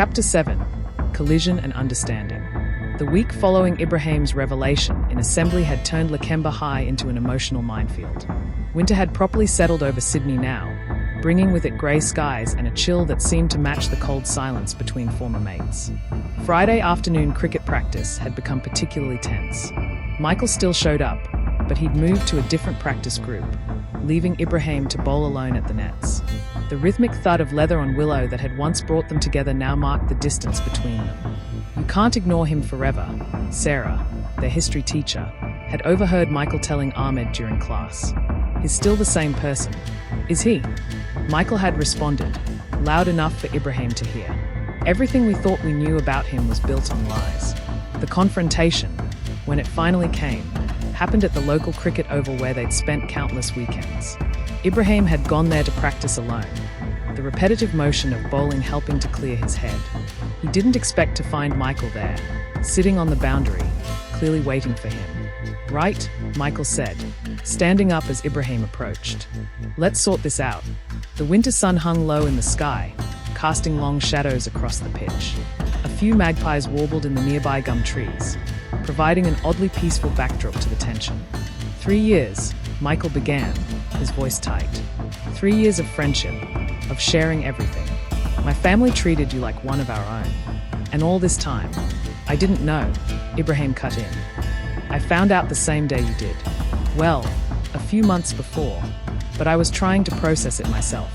Chapter 7. Collision and Understanding. The week following Ibrahiim's revelation in assembly had turned Lakemba High into an emotional minefield. Winter had properly settled over Sydney now, bringing with it grey skies and a chill that seemed to match the cold silence between former mates. Friday afternoon cricket practice had become particularly tense. Michael still showed up, but he'd moved to a different practice group, leaving Ibrahiim to bowl alone at the nets. The rhythmic thud of leather on willow that had once brought them together now marked the distance between them. You can't ignore him forever, Sarah, their history teacher, had overheard Michael telling Ahmed during class. He's still the same person, is he? Michael had responded, loud enough for Ibrahiim to hear. Everything we thought we knew about him was built on lies. The confrontation, when it finally came, happened at the local cricket oval where they'd spent countless weekends. Ibrahiim had gone there to practice alone, the repetitive motion of bowling helping to clear his head. He didn't expect to find Michael there, sitting on the boundary, clearly waiting for him. Right, Michael said, standing up as Ibrahiim approached. Let's sort this out. The winter sun hung low in the sky, casting long shadows across the pitch. A few magpies warbled in the nearby gum trees, providing an oddly peaceful backdrop to the tension. 3 years, Michael began, his voice tight. 3 years of friendship, of sharing everything. My family treated you like one of our own. And all this time, I didn't know, Ibrahiim cut in. I found out the same day you did. Well, a few months before, but I was trying to process it myself.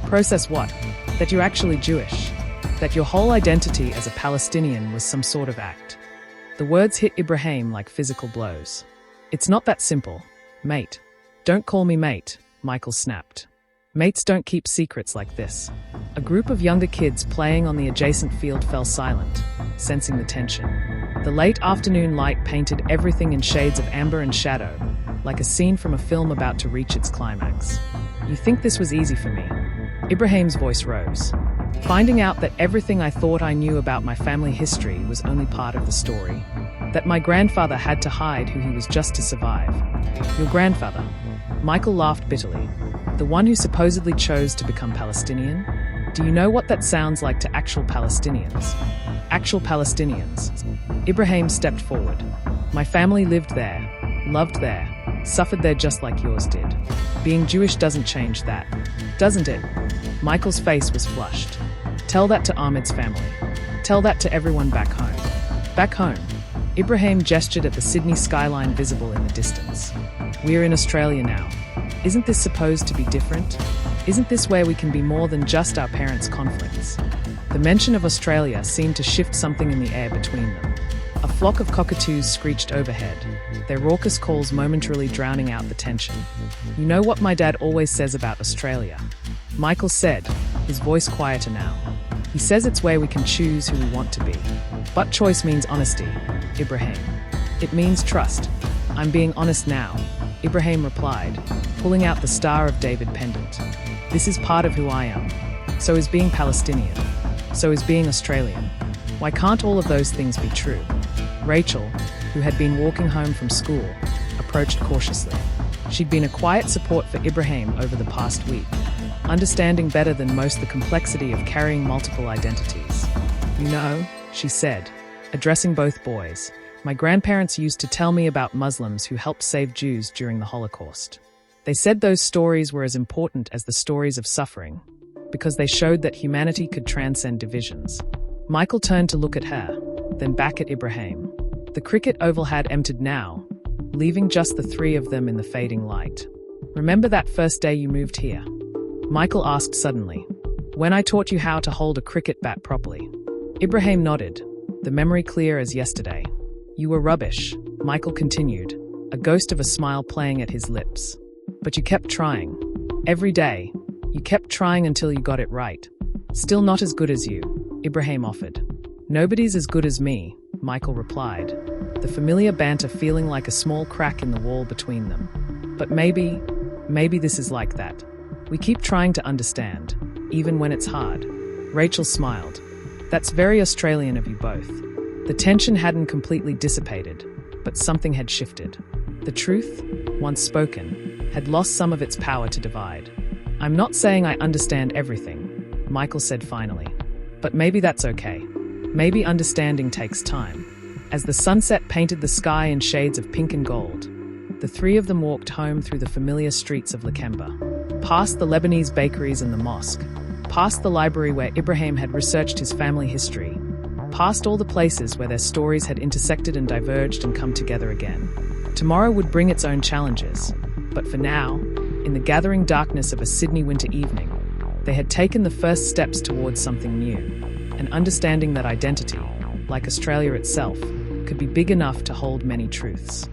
Process what? That you're actually Jewish. That your whole identity as a Palestinian was some sort of act. The words hit Ibrahiim like physical blows. It's not that simple, mate. Don't call me mate, Michael snapped. Mates don't keep secrets like this. A group of younger kids playing on the adjacent field fell silent, sensing the tension. The late afternoon light painted everything in shades of amber and shadow, like a scene from a film about to reach its climax. You think this was easy for me? Ibrahiim's voice rose. Finding out that everything I thought I knew about my family history was only part of the story. That my grandfather had to hide who he was just to survive. Your grandfather? Michael laughed bitterly. The one who supposedly chose to become Palestinian? Do you know what that sounds like to actual Palestinians? Actual Palestinians. Ibrahiim stepped forward. My family lived there, loved there, suffered there just like yours did. Being Jewish doesn't change that, doesn't it? Michael's face was flushed. Tell that to Ahmed's family. Tell that to everyone back home. Back home. Ibrahiim gestured at the Sydney skyline visible in the distance. We're in Australia now. Isn't this supposed to be different? Isn't this where we can be more than just our parents' conflicts? The mention of Australia seemed to shift something in the air between them. A flock of cockatoos screeched overhead, their raucous calls momentarily drowning out the tension. You know what my dad always says about Australia? Michael said, his voice quieter now. He says it's where we can choose who we want to be. But choice means honesty, Ibrahiim. It means trust. I'm being honest now, Ibrahiim replied, pulling out the Star of David pendant. This is part of who I am. So is being Palestinian. So is being Australian. Why can't all of those things be true? Rachel, who had been walking home from school, approached cautiously. She'd been a quiet support for Ibrahiim over the past week, understanding better than most the complexity of carrying multiple identities. You know, she said, addressing both boys, my grandparents used to tell me about Muslims who helped save Jews during the Holocaust. They said those stories were as important as the stories of suffering, because they showed that humanity could transcend divisions. Michael turned to look at her, then back at Ibrahiim. The cricket oval had emptied now, leaving just the three of them in the fading light. Remember that first day you moved here? Michael asked suddenly. When I taught you how to hold a cricket bat properly. Ibrahiim nodded, the memory clear as yesterday. You were rubbish, Michael continued, a ghost of a smile playing at his lips. But you kept trying. Every day, you kept trying until you got it right. Still not as good as you, Ibrahiim offered. Nobody's as good as me, Michael replied, the familiar banter feeling like a small crack in the wall between them. But maybe this is like that. We keep trying to understand, even when it's hard. Rachel smiled. That's very Australian of you both. The tension hadn't completely dissipated, but something had shifted. The truth, once spoken, had lost some of its power to divide. I'm not saying I understand everything, Michael said finally, But maybe that's okay. Maybe understanding takes time. As the sunset painted the sky in shades of pink and gold, the three of them walked home through the familiar streets of Lakemba, past the Lebanese bakeries and the mosque, past the library where Ibrahim had researched his family history, past all the places where their stories had intersected and diverged and come together again. Tomorrow would bring its own challenges, but for now, in the gathering darkness of a Sydney winter evening, they had taken the first steps towards something new, an understanding that identity, like Australia itself, could be big enough to hold many truths.